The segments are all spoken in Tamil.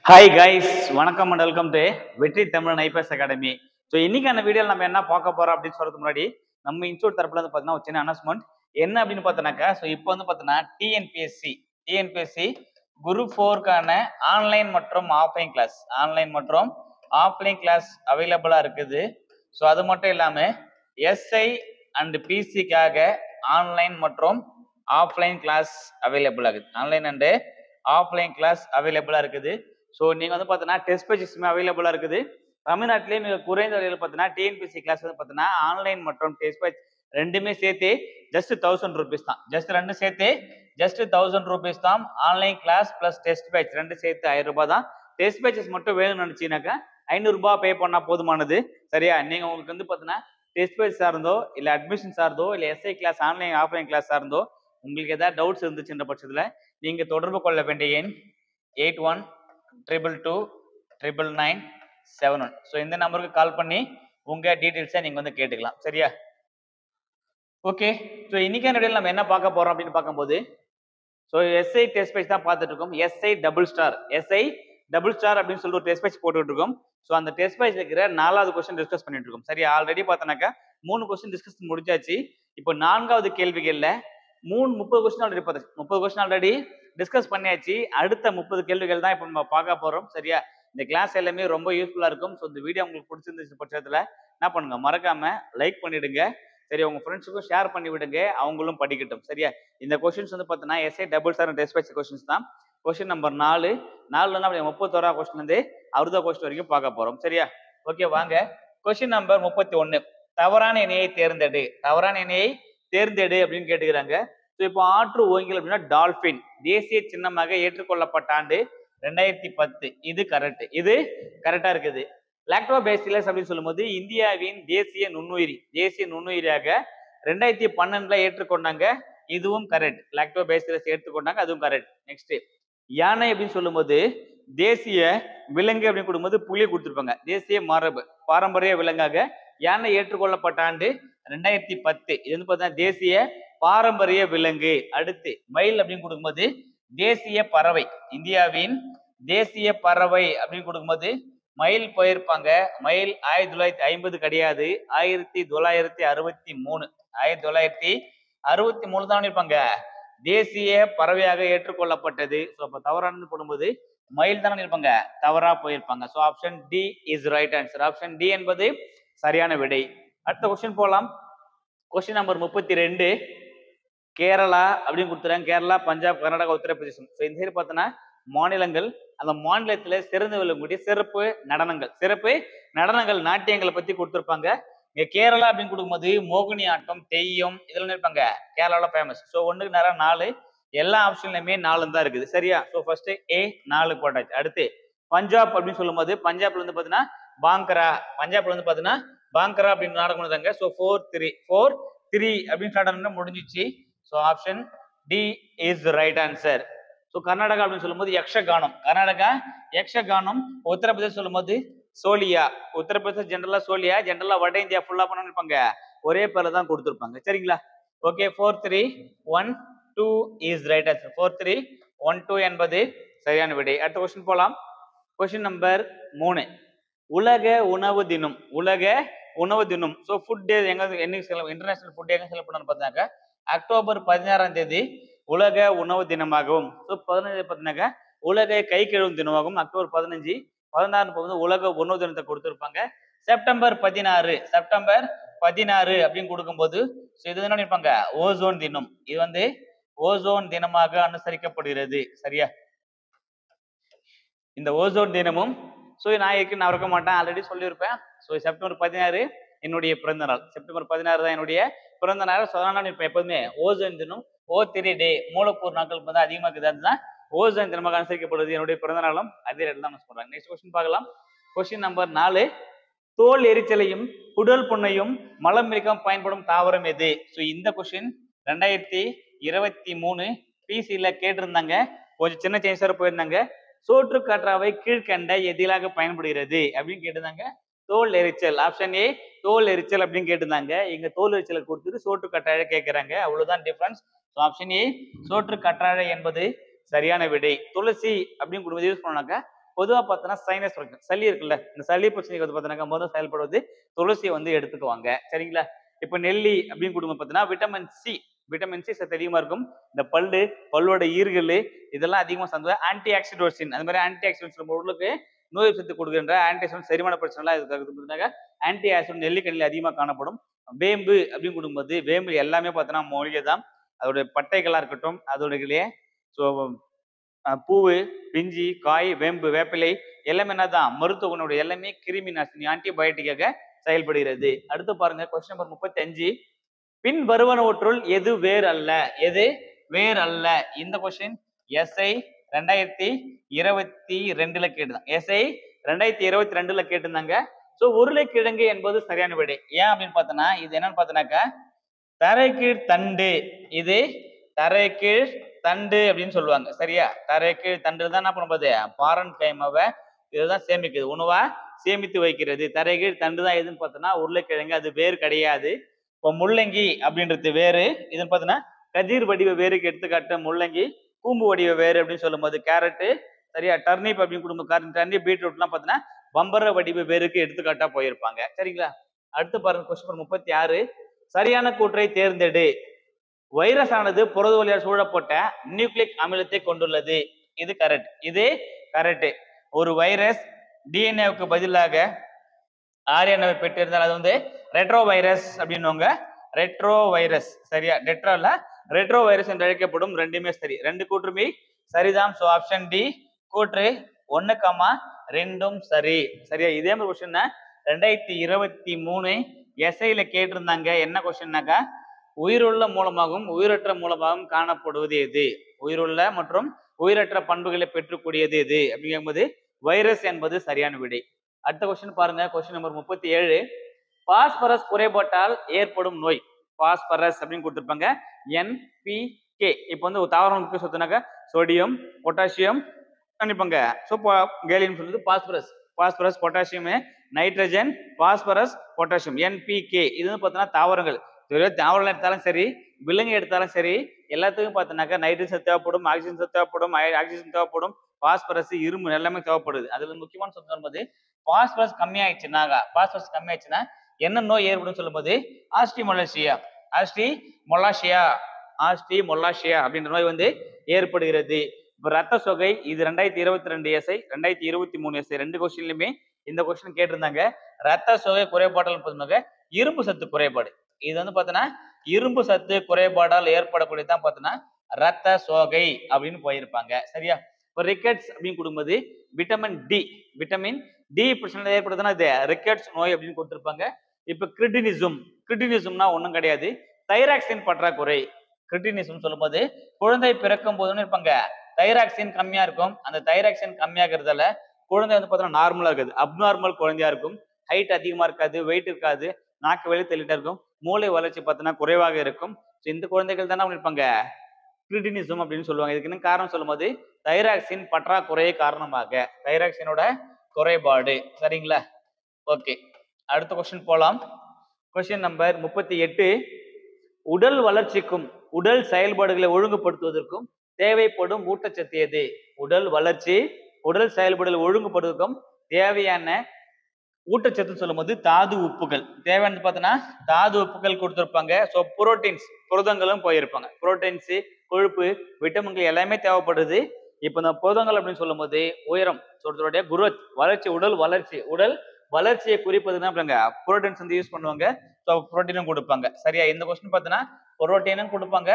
ஹாய் கைஸ், வணக்கம் அண்ட் வெல்கம் டு வெற்றி தமிழ் ஐபிஎஸ் அகாடமி. ஸோ இன்னைக்கான வீடியோவில் நம்ம என்ன பார்க்க போறோம் அப்படின்னு சொல்றதுக்கு முன்னாடி நம்ம இன்ஸ்டியூட் தரப்புல வந்து பார்த்தீங்கன்னா ஒரு சின்ன அனௌன்ஸ்மெண்ட் என்ன அப்படின்னு பார்த்தோன்னாக்கா, ஸோ இப்போ வந்து பார்த்தீங்கன்னா டிஎன்பிஎஸ்சி குரூப் 4க்கான ஆன்லைன் மற்றும் ஆஃப்லைன் கிளாஸ் அவைலபிளா இருக்குது. ஸோ அது மட்டும் இல்லாமல் எஸ்ஐ அண்ட் பிசிக்காக ஆன்லைன் மற்றும் ஆஃப்லைன் கிளாஸ் அவைலபிள் ஆகுது. ஆன்லைன் அண்டு ஆஃப்லைன் கிளாஸ் அவைலபிளா இருக்குது. ஸோ நீங்க வந்து பார்த்தீங்கன்னா டெஸ்ட் பேஜஸ்மே அவைலபிளா இருக்குது. தமிழ்நாட்டிலேயே மிக குறைந்த விலையில் பார்த்தீங்கன்னா டிஎன்பிஎஸ்சி கிளாஸ் வந்து பார்த்தீங்கன்னா ஆன்லைன் மற்றும் டெஸ்ட் பேஜ் ரெண்டுமே சேர்த்து ஜஸ்ட் 1000 ரூபீஸ் தான். ரெண்டும் சேர்த்து ஜஸ்ட் 1000 ரூபீஸ் தான். Online class plus test page ரெண்டு சேர்த்து 1000 ரூபாய் தான். டெஸ்ட் பேஜஸ் மட்டும் வேணும்னு நினைச்சீங்கன்னாக்கா 500 ரூபாய் பே பண்ணா போதுமானது. சரியா? நீங்க உங்களுக்கு வந்து பார்த்தீங்கன்னா டெஸ்ட் பேஜ் சார்ந்தோ இல்லை அட்மிஷன் சார்ந்தோ இல்லை SI class online offline class சார்ந்தோ உங்களுக்கு ஏதாவது டவுட்ஸ் இருந்துச்சுன்ற பட்சத்தில் நீங்க தொடர்பு கொள்ள வேண்டிய எண் 8122299971. ஸோ இந்த நம்பருக்கு கால் பண்ணி உங்க டீட்டெயில்ஸை நீங்க வந்து கேட்டுக்கலாம். சரியா? ஓகே. ஸோ இன்னைக்கான வீடியோவில் நம்ம என்ன பார்க்க போறோம் அப்படின்னு பார்க்கும்போது, ஸோ எஸ்ஐ டெஸ்ட் பேஜ் தான் பார்த்துட்டு இருக்கோம். எஸ்ஐ டபுள் ஸ்டார் அப்படின்னு சொல்லிட்டு ஒரு டெஸ்ட் பேஜ் போட்டுட்டு இருக்கோம். ஸோ அந்த டெஸ்ட் பேஜ் இருக்கிற 4வது கொஸ்டின் டிஸ்கஸ் பண்ணிட்டு இருக்கோம். சரியா? ஆல்ரெடி பார்த்தோன்னாக்கா 3 கொஸ்டின் டிஸ்கஸ் முடிஞ்சாச்சு. இப்போ 4வது கேள்விகள்ல 30 கொஸ்டின் ஆல்ரெடி பார்த்தாச்சு. 30 கொஸ்டின் ஆல்ரெடி டிஸ்கஸ் பண்ணியாச்சு. அடுத்த 30 கேள்விகள் தான் இப்போ நம்ம பார்க்க போறோம். சரியா? இந்த கிளாஸ் எல்லாமே ரொம்ப யூஸ்ஃபுல்லா இருக்கும். ஸோ இந்த வீடியோ உங்களுக்கு பிடிச்சிருந்துச்சு பட்சத்தில் என்ன பண்ணுங்க, மறக்காம லைக் பண்ணிடுங்க. சரி, உங்க ஃப்ரெண்ட்ஸுக்கும் ஷேர் பண்ணி விடுங்க, அவங்களும் படிக்கட்டும். சரியா? இந்த கொஸ்டின்ஸ் வந்து பார்த்தீங்கன்னா SI double star test page questions தான். கொஸ்டின் நம்பர் 4 அப்படி 31 கொஸ்டின் இருந்து 60 கொஸ்டின் வரைக்கும் பார்க்க போறோம். சரியா? ஓகே, வாங்க. கொஸ்டின் நம்பர் 31, தவறான இணையை தேர்ந்தெடு அப்படின்னு கேட்டுக்கிறாங்க. ஸோ இப்போ ஆற்று ஓங்கில் அப்படின்னா டால்பின் தேசிய சின்னமாக ஏற்றுக்கொள்ளப்பட்ட ஆண்டு 2010. இது கரெக்டா இருக்குது. லாக்டோபேசிலஸ் அப்படின்னு சொல்லும்போது இந்தியாவின் தேசிய நுண்ணுயிரியாக 2012 ஏற்றுக்கொண்டாங்க. இதுவும் கரெக்ட். லாக்டோபேசிலஸ் ஏற்றுக்கொண்டாங்க, அதுவும் கரெக்ட். நெக்ஸ்ட், யானை அப்படின்னு சொல்லும்போது தேசிய விலங்கு அப்படின்னு கொடுக்கும்போது புலி கொடுத்துருப்பாங்க. தேசிய மரபு பாரம்பரிய விலங்காக யானை ஏற்றுக்கொள்ளப்பட்ட ஆண்டு 2010. இது வந்து பார்த்தீங்கன்னா தேசிய பாரம்பரிய விலங்கு. அடுத்து மயில் அப்படின்னு கொடுக்கும்போது தேசிய பறவை, இந்தியாவின் தேசிய பறவை அப்படின்னு கொடுக்கும்போது மயில் போயிருப்பாங்க. மயில் 1950 கிடையாது, 1963 தான் இருப்பாங்க தேசிய பறவையாக ஏற்றுக்கொள்ளப்பட்டது. ஸோ அப்போ தவறானது போடும்போது மயில் தானே இருப்பாங்க, தவறா போயிருப்பாங்க. So option D is right answer. Option D என்பது சரியான விடை. அடுத்த கொஸ்டின் போலாம். கொஸ்டின் நம்பர் 32, கேரளா அப்படின்னு கொடுத்துறாங்க. கேரளா, பஞ்சாப், கர்நாடகா, உத்தரப்பிரதேசம். ஸோ இந்த சைடு பார்த்தோன்னா மாநிலங்கள், அந்த மாநிலத்தில் சிறந்து விளங்கக்கூடிய சிறப்பு நடனங்கள் நாட்டியங்களை பத்தி கொடுத்துருப்பாங்க. இங்க கேரளா அப்படின்னு கொடுக்கும்போது மோகினி ஆட்டம், தெய்யம் இதெல்லாம் இருப்பாங்க கேரளாவில் ஃபேமஸ். ஸோ 1க்கு நேரம் 4, எல்லா ஆப்ஷன்லையுமே 4 தான் இருக்குது. சரியா? ஸோ ஃபர்ஸ்ட் A 4 போட்டாச்சு. அடுத்து பஞ்சாப் அப்படின்னு சொல்லும்போது பஞ்சாப்ல வந்து பார்த்தீங்கன்னா பாங்கரா அப்படின்னு நாடகம் இருந்தாங்க. ஸோ 4-3 அப்படின்னு நாடகம் முடிஞ்சிச்சு. So option D is right answer. So Karnataka அப்படின்னு சொல்லும்போது யக்ஷகானம். உத்தரப்பிரதேசம் சொல்லும்போது சோலியா. உத்தரப்பிரதேசம் ஜென்ரலா வட இந்தியா ஃபுல்லா பண்ணிருப்பாங்க, ஒரே பேர்ல தான் கொடுத்துருப்பாங்க. சரிங்களா? Okay, 4-3-1-2 is right answer. 4-3-1-2 என்பது சரியான விடை. அடுத்த கொஸ்டின் போலாம். கொஸ்டின் நம்பர் 3, உலக உணவு தினம். So food day international food day எங்க செலவு பண்ணு பார்த்தாங்க அக்டோபர் 16 உலக உணவு தினமாகவும், ஸோ 15 பார்த்தீங்கன்னாக்கா உலக கை கழுவும் தினமாகவும், அக்டோபர் 15 16 உலக உணவு தினத்தை கொடுத்துருப்பாங்க. செப்டம்பர் 16 அப்படின்னு கொடுக்கும்போது இது என்ன இருப்பாங்க, ஓசோன் தினம். இது வந்து ஓசோன் தினமாக அனுசரிக்கப்படுகிறது. சரியா? இந்த ஓசோன் தினமும் நான் இருக்க மாட்டேன், ஆல்ரெடி சொல்லியிருப்பேன். ஸோ செப்டம்பர் 16 என்னுடைய பிறந்த நாள். செப்டம்பர் 16 தான் என்னுடைய பிறந்த நாள். ஸோ அதனால இப்போ எப்போதுமே ஓசோன் தினம் O3 டே மூலக்கூறு நாட்கள் வந்து அதிகமாக இருக்குது, அதுதான் ஓசோன் தினமாக அனுசரிக்கப்படுது. என்னுடைய பிறந்த நாளும் அதே ரேட் தான் சொல்றாங்க. நெக்ஸ்ட் கொஸ்டின் பார்க்கலாம். கொஸ்டின் நம்பர் 4, தோல் எரிச்சலையும் குடல் புண்ணையும் மலம் நீக்கம் பயன்படும் தாவரம் எது? ஸோ இந்த கொஸ்டின் 2023 பிசில கேட்டிருந்தாங்க. கொஞ்சம் சின்ன சேஞ்சஸாக போயிருந்தாங்க. சோற்று கற்றாவை கீழ்கண்ட எதிலாக பயன்படுகிறது அப்படின்னு கேட்டிருந்தாங்க. தோல் எரிச்சல். ஆப்ஷன் ஏ தோல் எரிச்சல் அப்படின்னு கேட்டிருந்தாங்க. இங்க தோல் எரிச்சலை கொடுத்துட்டு சோற்று கற்றாழை கேட்கிறாங்க, அவ்வளவுதான் டிஃபரன்ஸ். ஆப்ஷன் ஏ சோற்று கற்றாழை என்பது சரியான விடை. துளசி அப்படின்னு யூஸ் பண்ணாக்க பொதுவா பார்த்தோன்னா சைனஸ் பிரச்சனை, சளி இருக்குல்ல, இந்த சளி பிரச்சனைக்கு வந்து பார்த்தீங்கன்னா முதல்ல செயல்படுவது துளசியை வந்து எடுத்துக்குவாங்க. சரிங்களா? இப்ப நெல்லி அப்படின்னு கொடுக்கும்போது பார்த்தீங்கன்னா விட்டமின் சி சத்து அதிகமா இருக்கும். இந்த பல்லோட ஈறுகள் இதெல்லாம் அதிகமா சார்ந்தது. ஆன்டி ஆக்சிடோசின் அந்த மாதிரி ஆன்டி ஆக்சிடென்ட்ஸ் நம்ம உடலுக்கு நோய் சத்து கொடுக்கின்ற ஆன்டி ஆக்சிடென்ட் செரிமான பிரச்சனை எல்லாம் இதுக்காக ஆன்டி ஆக்சிடென்ட் நெல்லிக்கனியில் அதிகமாக காணப்படும். வேம்பு அப்படின்னு கொடுக்கும்போது வேம்பு எல்லாமே பார்த்தோன்னா மூலிகை தான். அதோட பட்டைகளா இருக்கட்டும், அதோடைய ஸோ பூவு, பிஞ்சி, காய், வேம்பு, வேப்பிலை எல்லாமே என்னதான் மருத்துவ குணம், எல்லாமே கிருமி நாசினி ஆன்டிபயோட்டிக்காக செயல்படுகிறது. அடுத்து பாருங்க கொஸ்டின் நம்பர் 35. பின் வருவனவற்றுள் எது வேர் அல்ல? எது வேர் அல்ல? இந்த கொஸ்டின் எஸ்ஐ 2022 கேட்டுதான். எஸ்ஐ 2022 கேட்டிருந்தாங்க. சோ உருளைக்கிழங்கு என்பது சரியான விடை. ஏன் அப்படின்னு பார்த்தோன்னா இது என்னன்னு பார்த்தோன்னாக்கா தரைக்கீழ் தண்டு, இது தரைக்கீழ் தண்டு அப்படின்னு சொல்லுவாங்க. சரியா? தரைக்கீழ் தண்டு தான் என்ன பண்ணும்போது பாரன் கைமாவை இதுதான் சேமிக்குது, உணவா சேமித்து வைக்கிறது. தரைகீழ் தண்டு தான் எதுன்னு பார்த்தோன்னா உருளைக்கிழங்கு, அது வேறு கிடையாது. இப்போ முள்ளங்கி அப்படின்றது வேறு, இதுன்னு பார்த்தோன்னா கதிர் வடிவ வேருக்கு எடுத்துக்காட்டு முள்ளங்கி. கூம்பு வடிவ வேறு அப்படின்னு சொல்லும் போது கேரட்டு. சரியா? டர்னிப் அப்படின்னு கொடுக்கும் டர்னிப் பீட்ரூட்லாம் பார்த்தோன்னா பம்பர வடிவ வேருக்கு எடுத்துக்காட்டா போயிருப்பாங்க. சரிங்களா? அடுத்து பாருங்க கொஸ்டின் 36. சரியான கூற்றை தேர்ந்தெடு. வைரஸ் ஆனது புரத வழியாக சூழப்பட்ட நியூக்ளிக் அமிலத்தை கொண்டுள்ளது. இது கரெக்ட். இது கரெக்ட். ஒரு வைரஸ் டிஎன்ஏவுக்கு பதிலாக ஆர்என்ஏவை பெற்றிருந்தால் அது வந்து ரெட்ரோ வைரஸ் அப்படின்னுவாங்க. Retro virus. சரியா? டெட்ரால ரெட்ரோ வைரஸ் என்று அழைக்கப்படும். ரெண்டுமே சரி, ரெண்டு கூற்றுமே சரிதான். ஸோ ஆப்ஷன் டி கூற்று 1,2 சரி. சரியா? இதே மாதிரி கொஸ்டின் 2023 எஸ்ஐல கேட்டிருந்தாங்க. என்ன கொஸ்டின்னாக்கா உயிருள்ள மூலமாகவும் உயிரற்ற மூலமாகவும் காணப்படுவது எது? உயிருள்ள மற்றும் உயிரற்ற பண்புகளை பெற்றுக்கூடியது எது அப்படிங்கும்போது வைரஸ் என்பது சரியான விடை. அடுத்த கொஸ்டின் பாருங்க, கொஸ்டின் நம்பர் 37. பாஸ்பரஸ் குறைபாட்டால் ஏற்படும் நோய். பாஸ்பரஸ் அப்படின்னு கொடுத்திருப்பாங்க. என்பிகே. இப்போ வந்து தாவரம் முக்கிய சொத்துனாக்கா சோடியம், பொட்டாசியம் நினைப்பாங்க. ஸோ கேலியம் சொல்றது phosphorus. Phosphorus, potassium, nitrogen, phosphorus, potassium, NPK. இது வந்து பார்த்தோன்னா தாவரங்கள், தாவரம் எடுத்தாலும் சரி, விலங்கு எடுத்தாலும் சரி, எல்லாத்துக்கும் பார்த்தோன்னாக்கா நைட்ரஜன் தேவைப்படும், ஆக்சிஜன் தேவைப்படும், பாஸ்பரஸ், இரும்பு எல்லாமே தேவைப்படுது. அதுல முக்கியமான சொத்து சொல்லும்போது பாஸ்பரஸ் கம்மியாயிடுச்சுன்னா என்ன நோய் ஏற்படும் சொல்லும்போது ஆஸ்டிமொலாஷியா அப்படின்ற நோய் வந்து ஏற்படுகிறது. இப்ப ரத்த சோகை இது 2022 எஸ்ஐ 2023 எஸ்ஐ ரெண்டு கொஸ்டின்லயுமே இந்த கொஸ்டின் கேட்டிருந்தாங்க. ரத்த சோகை குறைபாடால் பார்த்தோம்னாக்க இரும்பு சத்து குறைபாடு. இது வந்து பார்த்தோன்னா இரும்பு சத்து குறைபாடால் ஏற்படக்கூடியதான் பார்த்தோன்னா ரத்த சோகை அப்படின்னு போயிருப்பாங்க. சரியா? இப்போ ரிக்கெட்ஸ் அப்படின்னு கொடுக்கும்போது விட்டமின் டி பிரச்சனை ஏற்படுதுன்னா இது ரிக்கெட்ஸ் நோய் அப்படின்னு கொடுத்துருப்பாங்க. இப்ப கிரிட்டினிசம்னா ஒன்றும் கிடையாது, தைராக்சின் பற்றாக்குறை. கிரிட்டினிசம் சொல்லும்போது குழந்தை பிறக்கும் போதுன்னு இருப்பாங்க தைராக்சின் கம்மியா இருக்கும். அந்த தைராக்சின் கம்மியாகிறதால குழந்தை வந்து பார்த்தோன்னா நார்மலா இருக்காது, அப்நார்மல் குழந்தையா இருக்கும். ஹைட் அதிகமா இருக்காது, வெயிட் இருக்காது, நாக்கு வெளியே தள்ளிட்டா இருக்கும், மூளை வளர்ச்சி பார்த்தோன்னா குறைவாக இருக்கும். இந்த குழந்தைகள் தானே இருப்பாங்க கிரிட்டினிசம் அப்படின்னு சொல்லுவாங்க. இதுக்கு என்ன காரணம் சொல்லும்போது தைராக்சின் பற்றாக்குறை காரணமாக, தைராக்சினோட குறைபாடு. சரிங்களா? ஓகே, அடுத்த கொஸ்டின் போலாம். Question number 38. உடல் வளர்ச்சிக்கும் உடல் செயல்பாடுகளை ஒழுங்குபடுத்துவதற்கும் தேவைப்படும் ஊட்டச்சத்து எது? உடல் வளர்ச்சி, உடல் செயல்பாடுகளை ஒழுங்குபடுவதற்கும் தேவையான ஊட்டச்சத்து சொல்லும்போது தாது உப்புகள். தேவையானது பார்த்தோன்னா தாது உப்புகள் கொடுத்துருப்பாங்க. ஸோ புரதங்களும் போயிருப்பாங்க. புரோட்டீன்ஸ், கொழுப்பு, விட்டமின்கள் எல்லாமே தேவைப்படுது. இப்போ இந்த புரதங்கள் அப்படின்னு சொல்லும்போது உயரம் சொல்றதுடைய குரோத், வளர்ச்சி, உடல் வளர்ச்சியை குறிப்பதுன்னா புரோட்டீன்ஸ் வந்து யூஸ் பண்ணுவாங்க. ஸோ புரோட்டீனும் கொடுப்பாங்க. சரியா? இந்த கொஸ்டின் பார்த்தோன்னா புரோட்டீனும் கொடுப்பாங்க,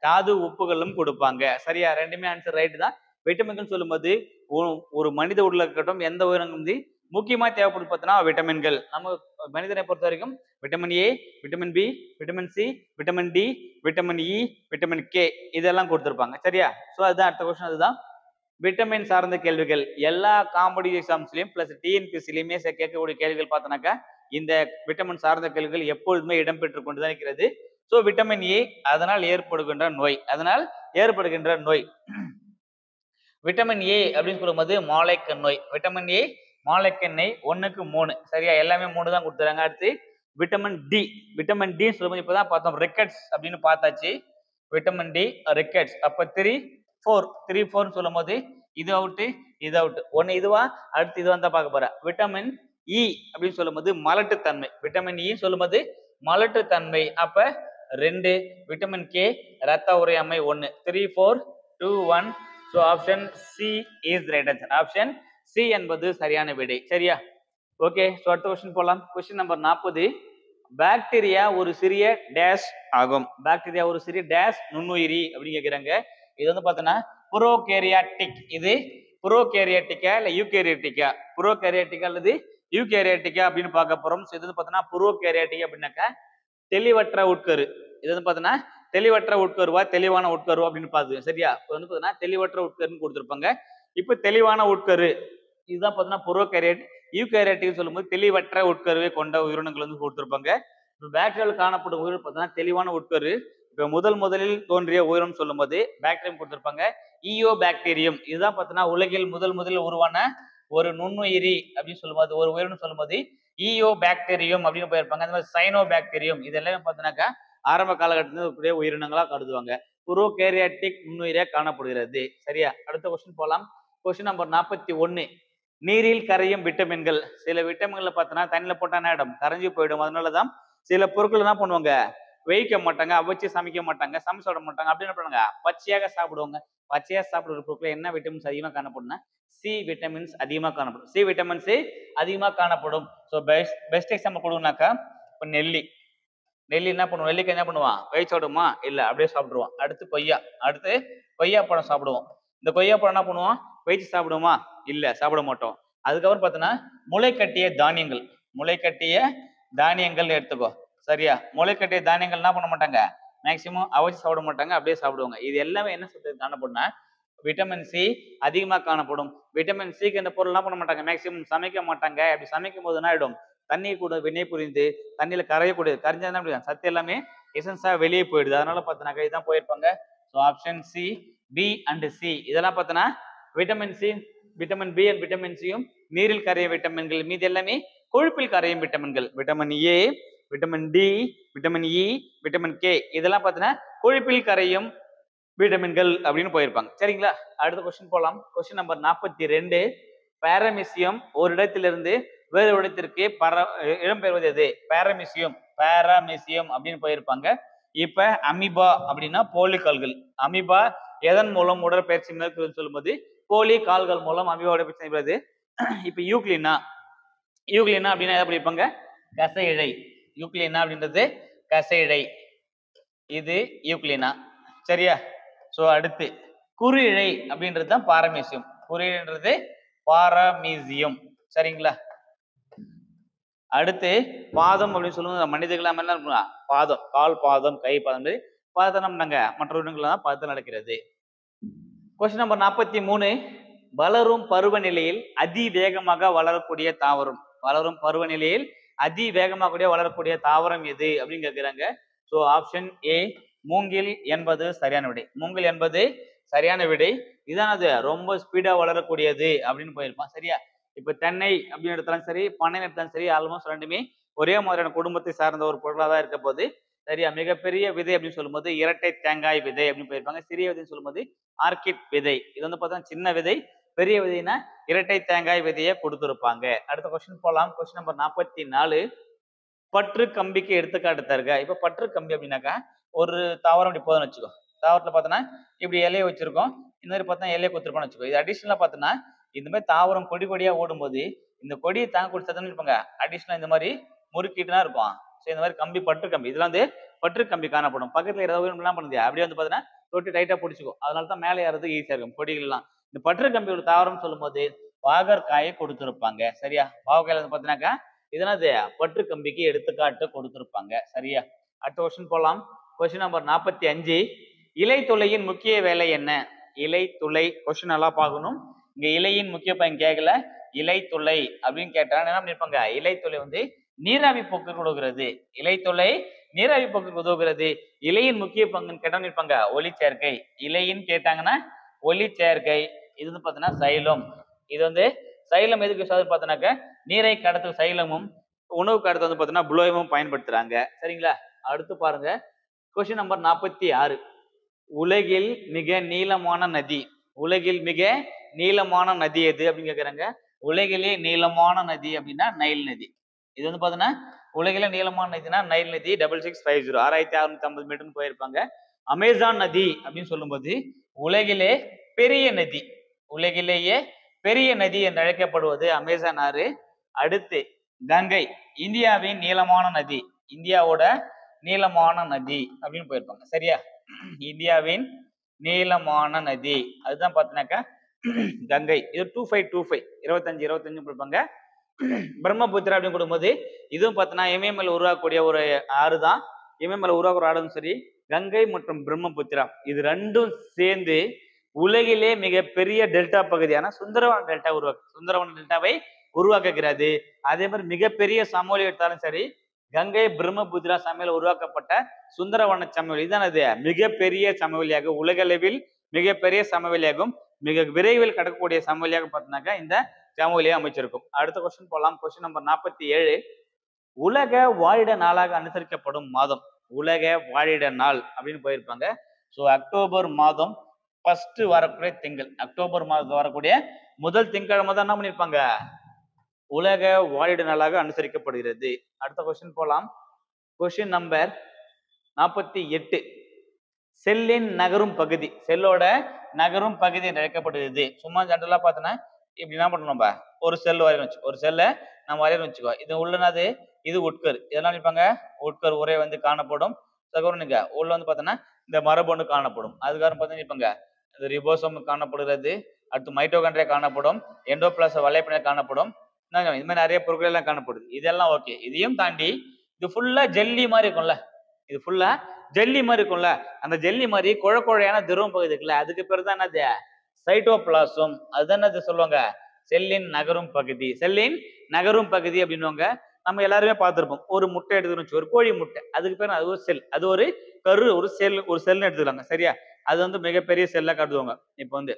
தாது உப்புகளும் கொடுப்பாங்க. சரியா? ரெண்டுமே ஆன்சர் ரைட் தான். விட்டமின்கள் சொல்லும்போது ஒரு மனித உடல் இருக்கட்டும், எந்த உயிரினம் வந்து முக்கியமா தேவைப்படுது பார்த்தோன்னா விட்டமின்கள். நம்ம மனிதனை பொறுத்த வரைக்கும் vitamin A, vitamin B, vitamin C, vitamin D, vitamin E, vitamin K இதெல்லாம் கொடுத்துருப்பாங்க. சரியா? ஸோ அதுதான் அடுத்த கொஸ்டின். அதுதான் விட்டமின் சார்ந்த கேள்விகள். எல்லா காம்படிட்டிவ் எக்ஸாம்ஸ்லயும் பிளஸ் டிஎன்பிசிலையுமே கேட்கக்கூடிய கேள்விகள் பார்த்தோன்னாக்கா இந்த விட்டமின் சார்ந்த கேள்விகள் எப்பொழுதுமே இடம்பெற்று கொண்டுதான் இருக்கிறது. ஸோ விட்டமின் ஏ அதனால் ஏற்படுகின்ற நோய். விட்டமின் ஏ அப்படின்னு சொல்லும்போது மாலைக்கண் நோய். விட்டமின் ஏ மாலைக்கண்ணெய் 1:3. சரியா? எல்லாமே 3 தான் கொடுத்துறாங்க. அடுத்து விட்டமின் டி சொல்லும்போது இப்பதான் பார்த்தோம் ரிக்கெட்ஸ் அப்படின்னு பார்த்தாச்சு. Vitamin D rickets. அப்ப 3, 4 சொல்லும் போது இது அவுட்டு, இது அவுட்டு. ஒன்னு இதுவா, அடுத்து இதுவா தான் பார்க்க போறேன். விட்டமின் இ அப்படின்னு சொல்லும்போது மலட்டுத்தன்மை. விட்டமின் இ சொல்லும்போது மலட்டுத்தன்மை. அப்ப 2. விட்டமின் கே இரத்த உறையாமை 1. 3, 4, 2, 1. So option C is right answer. Option C என்பது சரியான விடை. சரியா? ஓகே. ஸோ அடுத்த கொஸ்டின் போலாம். Question number 40. பாக்டீரியா ஒரு சிறிய டேஷ் ஆகும். பாக்டீரியா ஒரு சிறிய டேஷ் நுண்ணுயிரி அப்படின்னு கேட்கிறாங்க. இது வந்து பார்த்தோன்னா புரோகேரியாட்டிக். இது புரோகேரியாட்டிக்கா இல்ல யூகேரியாட்டிக்கா? புரோகேரியாட்டிக்கா அல்லது யூகேரியாட்டிக்கா அப்படின்னு பார்க்க போறோம். இது வந்து பார்த்தோன்னா புரோகேரியாட்டிக் அப்படின்னாக்கா தெளிவற்ற உட்கரு. இது வந்து பார்த்தோன்னா தெளிவற்ற உட்கருவா தெளிவான உட்கரு அப்படின்னு பார்த்து சரியா? இப்போ வந்து பார்த்தோன்னா தெளிவற்ற உட்கருன்னு கொடுத்துருப்பாங்க. இப்போ தெளிவான உட்கரு இதுதான் பார்த்தோன்னா புரோகேரியட். யூகேரியாட்டிக் சொல்லும்போது தெளிவற்ற உட்கருவை கொண்ட உயிரினங்கள் வந்து கொடுத்துருப்பாங்க. பாக்டீரியாவில் காணப்படும் உயிரினம் பார்த்தோன்னா தெளிவான உட்கரு. இப்போ முதலில் தோன்றிய உயிரினம் சொல்லும்போது பாக்டீரியம் கொடுத்துருப்பாங்க. ஈயோ பாக்டீரியம் இதுதான் பார்த்தோன்னா உலகில் முதலில் உருவான ஒரு நுண்ணுயிரி அப்படின்னு சொல்லும்போது ஒரு உயிரினம் சொல்லும்போது ஈயோ பாக்டீரியம் அப்படின்னு போயிருப்பாங்க. அந்த மாதிரி சைனோ பாக்டீரியம் இது எல்லாமே பார்த்தோன்னாக்கா ஆரம்ப காலகட்டத்தில் இருக்கக்கூடிய உயிரினங்களா கருதுவாங்க. புரோகேரியாட்டிக் நுண்ணுயிரியா காணப்படுகிறது. சரியா? அடுத்த கொஸ்டின் போலாம். Question number 41. நீரில் கரையும் விட்டமின்கள். சில விட்டமின்களை பார்த்தோன்னா தண்ணியில போட்டா என்ன ஆயிடும்? கரைஞ்சு போயிடும். அதனாலதான் சில பொருட்கள் என்ன பண்ணுவாங்க? வேவிக்க மாட்டாங்க, அவிச்சு சமைக்க மாட்டாங்க, சமைச்சு சாப்பிட மாட்டாங்க. அப்படி என்ன பண்ணுவாங்க? பச்சையாக சாப்பிடுவாங்க. பச்சையா சாப்பிடுற பொருட்கள் என்ன விட்டமின்ஸ் அதிகமாக காணப்படும்னா சி விட்டமின்ஸ் அதிகமாக காணப்படும். சி விட்டமின்ஸ் அதிகமாக காணப்படும். ஸோ பெஸ்ட் எக்ஸாம்பிள் கொடுங்கனாக்கா இப்போ நெல்லி என்ன பண்ணுவோம்? நெல்லிக்காய் என்ன பண்ணுவான்? வேவிச்சு சாப்பிடுமா? இல்ல அப்படியே சாப்பிடுவான். அடுத்து கொய்யா பழம் சாப்பிடுவோம். இந்த கொய்யா பழம் என்ன பண்ணுவோம்? வேவிச்சு சாப்பிடுவோமா? இல்ல சாப்பிட மாட்டோம். அதுக்கப்புறம் பார்த்தோன்னா முளை கட்டிய தானியங்கள் எடுத்துக்கோ. சரியா? முளை கட்டிய தானியங்கள் என்ன பண்ண மாட்டாங்க? மேக்சிமம் அவிச்சு சாப்பிட மாட்டாங்க, அப்படியே சாப்பிடுவாங்க. இது எல்லாமே என்ன சத்து காணப்படும்னா விட்டமின் சி அதிகமாக காணப்படும். விட்டமின் சிக்கு இந்த பொருள் என்ன பண்ண மாட்டாங்க? மேக்சிமம் சமைக்க மாட்டாங்க. அப்படி சமைக்கும் போது என்ன ஆயிடும்? தண்ணீர் கூட வினை புரிந்து தண்ணியில கரைஞ்சா சத்து எல்லாமே எசன்ஸா வெளியே போயிடுது. அதனால பார்த்தோன்னாக்கா இதுதான் போயிருப்பாங்க. So option C, B and C இதெல்லாம் பார்த்தோன்னா vitamin C, vitamin B and vitamin சியும் நீரில் கரையும் விட்டமின்கள். மீது எல்லாமே கொழுப்பில் கரையும் விட்டமின்கள். Vitamin A, vitamin D, vitamin E, vitamin K இதெல்லாம் பார்த்தோன்னா கொழுப்பில் கரையும் விட்டமின்கள் அப்படின்னு போயிருப்பாங்க. சரிங்களா? அடுத்த கொஸ்டின் போலாம். Question number 42. பாரமீசியம் ஒரு இடத்திலிருந்து வேறு இடத்திற்கு இடம்பெறுவது எது? பாரமீசியம் அப்படின்னு போயிருப்பாங்க. இப்ப அமீபா அப்படின்னா போலிகால்கள். அமீபா எதன் மூலம் உடற்பயிற்சி மேற்கொள்ளும் சொல்லும்போது போலி கால்கள் மூலம் அமீபா உடற்பயிற்சி செய்வது. இப்ப யூக்ளினா அப்படின்னா எதை படிப்பாங்க? கசை இழை. யூக்ளினா அப்படின்றது கசை இழை. இது யூக்ளினா. சரியா? சோ அடுத்து குறு இழை அப்படின்றது தான் பாரமீசியம். குறு இழைன்றது பாரமீசியம். சரிங்களா? அடுத்து பாதம் அப்படின்னு சொல்லுவாங்க. மனிதர்கள் என்ன பாதம், கால் பாதம், கை பாதம் பாதத்தை நம்ம மற்ற உயிரினங்கள் தான் பாதத்தில் நடக்கிறது. Question number 43. வளரும் பருவநிலையில் அதிவேகமாக வளரக்கூடிய தாவரம். வளரும் பருவநிலையில் அதிவேகமாக வளரக்கூடிய தாவரம் எது அப்படின்னு கேட்கிறாங்க. ஸோ ஆப்ஷன் ஏ மூங்கில் என்பது சரியான விடை. மூங்கில் என்பது சரியான விடை. இதான் அது ரொம்ப ஸ்பீடா வளரக்கூடியது அப்படின்னு போயிருப்பான். சரியா? இப்ப தென்னை அப்படின்னு எடுத்தாலும் சரி, பனை எடுத்தாலும் சரி, ஆல்மோஸ்ட் ரெண்டுமே ஒரே மாதிரியான குடும்பத்தை சார்ந்த ஒரு பொருளாக தான் இருக்க போது. சரியா? மிகப்பெரிய விதை அப்படின்னு சொல்லும்போது இரட்டை தேங்காய் விதை அப்படின்னு போயிருப்பாங்க. சிறிய விதைன்னு சொல்லும்போது ஆர்கிட் விதை. இது வந்து பார்த்தா சின்ன விதை, பெரிய விதைனா இரட்டை தேங்காய் விதையை கொடுத்துருப்பாங்க. அடுத்த கொஸ்டின் போலாம். Question number 44. பற்று கம்பிக்கு எடுத்துக்காட்டு தருக. இப்ப பற்று கம்பி அப்படின்னாக்கா ஒரு தாவரம் இப்படி போதுன்னு வச்சுக்கோ. தாவரத்துல பார்த்தோன்னா இப்படி இலையை வச்சிருக்கோம். இந்த மாதிரி பார்த்தா இலையை கொடுத்துருப்பான்னு வச்சுக்கோ. இது அடிஷனலா பார்த்தோன்னா இந்த மாதிரி தாவரம் கொடியா ஓடும்போது இந்த கொடியை தாங்கக்கூடிய சத்தம்னு இருப்பாங்க. அடிஷனலா இந்த மாதிரி முறுக்கிட்டு தான் இருக்கும். ஸோ இந்த மாதிரி கம்பி பற்று கம்பி இதெல்லாம் வந்து பற்று கம்பி காணப்படும். பக்கத்துல ஏதாவது என்ன பண்ணுது? அப்படியே வந்து பார்த்தீங்கன்னா தொட்டி டைட்டா பிடிச்சிக்கும். அதனால தான் மேலே ஏறதுக்கு ஈஸியா இருக்கும் கொடிகள் எல்லாம். இந்த பற்று கம்பியோட தாவரம் சொல்லும் போது பாகற்காயை கொடுத்துருப்பாங்க. சரியா? பாகற்காயில வந்து பார்த்தீங்கன்னாக்கா இதனால பற்று கம்பிக்கு எடுத்துக்காட்டு கொடுத்திருப்பாங்க. சரியா? அடுத்த கொஸ்டின் போலாம். Question number 45. இலைத்துளையின் முக்கிய வேலை என்ன? இலைத்துளை கொஸ்டின் நல்லா பார்க்கணும். இங்க இலையின் முக்கிய பயன் கேட்கல, இலைத்துளை அப்படின்னு கேட்டாங்க. என்ன பண்ணிருப்பாங்க? இலைத்துளை வந்து நீராவி போக்கு உதவுகிறது. இலைத்துளை நீராவி போக்கு உதவுகிறது. இலையின் முக்கிய பங்குன்னு கேட்டா இருப்பாங்க ஒளி சேர்க்கை. இலையின் கேட்டாங்கன்னா ஒளி சேர்க்கை. இது வந்து பார்த்தீங்கன்னா சைலம். இது வந்து சைலம் எதுக்கு பார்த்தோன்னாக்க நீரை கடத்து சைலமும் உணவு கடத்து வந்து பார்த்தீங்கன்னா புளோயமும் பயன்படுத்துறாங்க. சரிங்களா? அடுத்து பாருங்க. Question number 46. உலகில் மிக நீளமான நதி. உலகில் மிக நீளமான நதி எது அப்படின்னு கேக்குறாங்க. உலகிலே நீளமான நதி அப்படின்னா நைல் நதி. இது வந்து பாத்தீங்கன்னா உலகிலே நீளமான நதினா நைல் நதி 6650 6650 மீட்டர்னு போயிருப்பாங்க. அமேசான் நதி அப்படின்னு சொல்லும்போது உலகிலே பெரிய நதி, உலகிலேயே பெரிய நதி என்று அழைக்கப்படுவது அமேசான் ஆறு. அடுத்து கங்கை, இந்தியாவின் நீளமான நதி, இந்தியாவோட நீளமான நதி அப்படின்னு போயிருப்பாங்க. சரியா? இந்தியாவின் நீளமான நதி அதுதான் பாத்தீங்கன்னாக்கா கங்கை. இது 2525 25 கொடுப்பாங்க. பிரம்மபுத்திரா அப்படின்னு கொடுக்கும்போது இதுவும் பார்த்தீங்கன்னா இமயமலை உருவாக்கக்கூடிய ஒரு ஆறு தான். இமயமலை உருவாக்குற ஆறும் சரி, கங்கை மற்றும் பிரம்மபுத்திரா இது ரெண்டும் சேர்ந்து உலகிலே மிகப்பெரிய டெல்டா பகுதியான சுந்தரவன டெல்டா சுந்தரவன டெல்டாவை உருவாக்குகிறது. அதே மாதிரி மிகப்பெரிய சமவெளி எடுத்தாலும் சரி, கங்கை பிரம்மபுத்திரா சமவெளியில் உருவாக்கப்பட்ட சுந்தரவன சமவெளி தான் அது மிகப்பெரிய சமவெளியாக, உலகளவில் மிகப்பெரிய சமவெளியாகும், மிக விரைவில் கடக்கக்கூடிய சமவெளியாக பார்த்தீங்கன்னாக்கா இந்த சமவெளியை அமைச்சிருக்கும். அடுத்த கொஸ்டின் போலாம். Question number 47. உலக வாழிட நாளாக அனுசரிக்கப்படும் மாதம், உலக வாழிட நாள் அப்படின்னு போயிருப்பாங்க. ஸோ அக்டோபர் மாதம் ஃபர்ஸ்ட் வரக்கூடிய திங்கள், அக்டோபர் மாதம் வரக்கூடிய முதல் திங்கட்கிழமை தான் என்ன பண்ணிருப்பாங்க, உலக வாழிட நாளாக அனுசரிக்கப்படுகிறது. அடுத்த கொஸ்டின் போலாம். Question number 48. செல்லின் நகரும் பகுதி, செல்லோட நகரும் பகுதி என்று அழைக்கப்படுகிறது. சும்மா ஜென்ரலா பார்த்தோன்னா இப்படி என்ன பண்ணணும், நம்ம ஒரு செல் வரையணும் வச்சு, ஒரு செல்லை நம்ம வரையணும் வச்சுக்கோ. இது உள்ளனது, இது உட்கரு, இதெல்லாம் நினைப்பாங்க உட்கரு உரை வந்து காணப்படும். அதுக்கப்புறம் நீங்க உள்ள வந்து பார்த்தோன்னா இந்த மரபணு காணப்படும். அதுக்கப்புறம் பார்த்தீங்கன்னா நினைப்பாங்க இந்த ரிபோசோம் காணப்படுகிறது. அடுத்து மைட்டோகாண்ட்ரியா காணப்படும், எண்டோபிளாச வலைப்பினர் காணப்படும். இது மாதிரி நிறைய பொருட்கள் எல்லாம் காணப்படுது. இதெல்லாம் ஓகே. இதையும் தாண்டி இது ஃபுல்லா ஜெல்லி மாதிரி இருக்கும்ல, இது ஃபுல்லா ஜெல்லி மாதிரி இருக்கும்ல, அந்த ஜெல்லி மாதிரி குழையான திரவம் பகுதி இருக்குல்ல, அதுக்கு பேர் தான் என்னது, சைட்டோபிளாசம். அதுதான் என்னது சொல்லுவாங்க, செல்லின் நகரும் பகுதி. செல்லின் நகரும் பகுதி அப்படின்னுவாங்க. நம்ம எல்லாருமே பார்த்திருப்போம். ஒரு முட்டை எடுத்துக்கணும், ஒரு கோழி முட்டை, அதுக்கு பேர் அது ஒரு செல், அது ஒரு கரு, ஒரு செல், ஒரு செல்னு எடுத்துக்கலாங்க. சரியா? அது வந்து மிகப்பெரிய செல்லா காட்டுவாங்க. இப்போ வந்து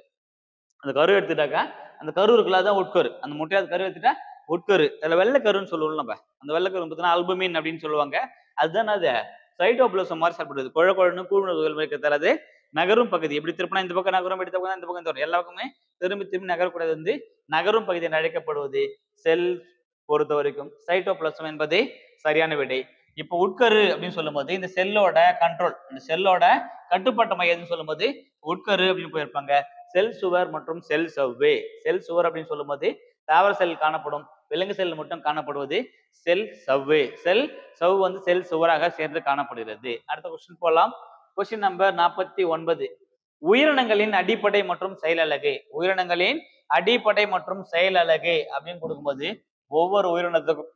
அந்த கரு எடுத்துட்டாக்கா, அந்த கரு இருக்குல்ல அதான் உட்கரு. அந்த முட்டையாவது கரு எடுத்துட்டா உட்கரு. அதுல வெள்ளை கருன்னு சொல்லுவோம் நம்ம, அந்த வெள்ளை கரு பார்த்தீங்கன்னா அல்புமின் அப்படின்னு சொல்லுவாங்க. அதுதான் அது சைட்டோபிளாசம் மாதிரி சாப்பிடுறது. குழன்னு கூழ்நுதல் வைக்கிறதால அது நகரும் பகுதி. எப்படி திருப்பினா இந்த பக்கம் நகரும், எடுத்த பக்கம் இந்த பக்கம் தரும், எல்லா பக்கமே திரும்பி திரும்பி நகரக்கூடாது வந்து நகரும் பகுதி என்று அழைக்கப்படுவது செல் பொறுத்த வரைக்கும் சைட்டோபிளாசம் என்பதே சரியான விடை. இப்போ உட்கரு அப்படின்னு சொல்லும் போது இந்த செல்லோட கண்ட்ரோல், இந்த செல்லோட கட்டுப்பாட்டு மையம்னு சொல்லும் போது உட்கரு அப்படின்னு போயிருப்பாங்க. செல் சுவர் மற்றும் செல் சவ்வே. செல் சுவர் அப்படின்னு சொல்லும் போது தாவர செல் காணப்படும், விலங்கு செல் மட்டும் காணப்படுவது செல் சவ்வே. செல் சவ் வந்து செல் சுவராக சேர்ந்து காணப்படுகிறது. அடுத்த கொஸ்டின் போலாம். Question number 49. உயிரினங்களின் அடிப்படை மற்றும் செயலழகு, உயிரினங்களின் அடிப்படை மற்றும் செயலழகு அப்படின்னு கொடுக்கும்போது ஒவ்வொரு உயிரினத்துக்கும்